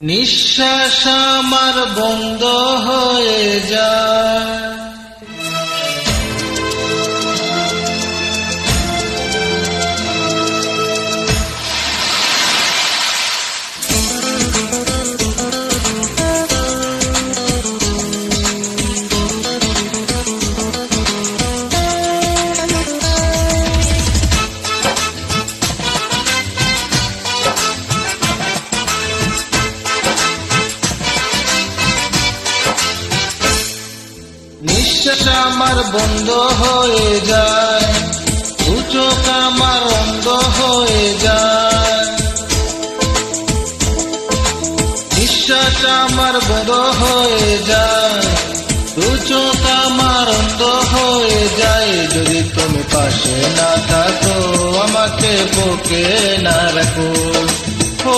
নিঃশ্বাস আমার বন্ধ হয়ে যায়। নিঃশ্বাস আমার বন্ধ হয়ে যায়, দু চোখ আমার অন্ধ হয়ে যায়। নিঃশ্বাস আমার বন্ধ হয়ে যায়, দু চোখ আমার অন্ধ হয়ে যায়। যদি তুমি পাশে না থাকো, আমাকে বুকে না রাখো, ও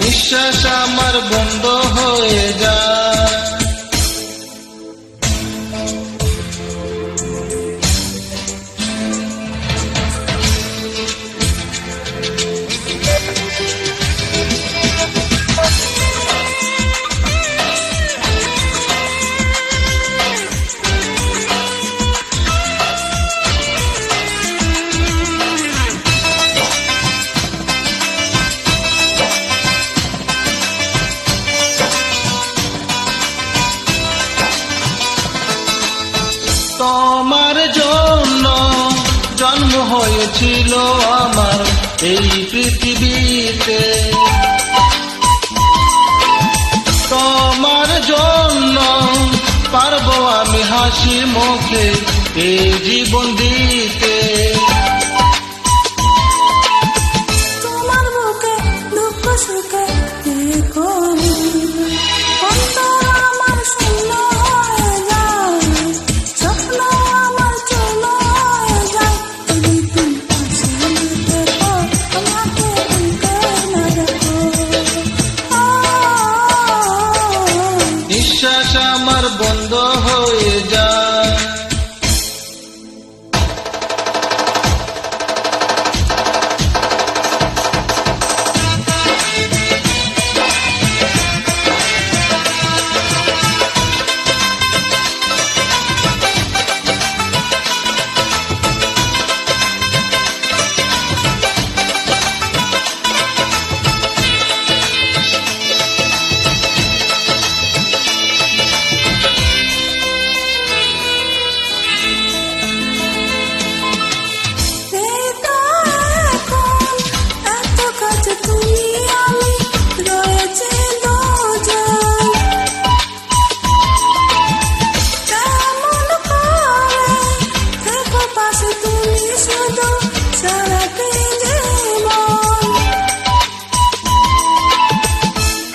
নিঃশ্বাস আমার বন্ধ হয়ে যায়। তোমার জন্য জন্ম হয়েছিল আমার এই পৃথিবীতে, তোমার জন্য পারবো আমি হাসি মুখে এই জীবন দিতে। তোমার বুকে দুঃখ সুখে দেখো নিঃশ্বাস আমার বন্ধ হয়ে যায়।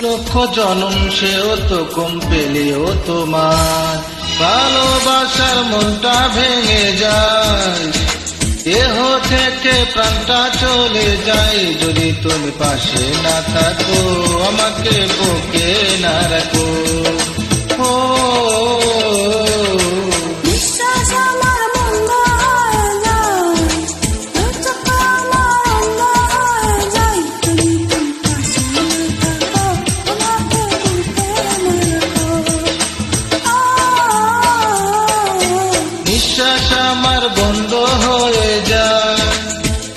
লক্ষ জনম সেও তো কম পেলেও তোমার ভালোবাসার মনটা ভেঙে যায়, দেহ থেকে প্রাণটা চলে যায়। যদি তুমি পাশে না থাকো, আমাকে বুকে না রাখো, ও নিঃশ্বাস আমার বন্ধ হয়ে যায়,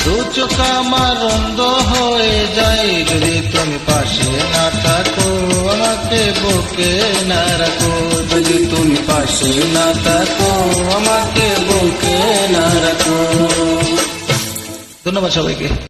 দু চোখ আমার অন্ধ হয়ে যায়। যদি তুমি পাশে না থাকো, আমাকে বুকে না রাখো, যদি তুমি পাশে না থাকো, আমাকে বুকে না রাখো। ধন্যবাদ সবাইকে।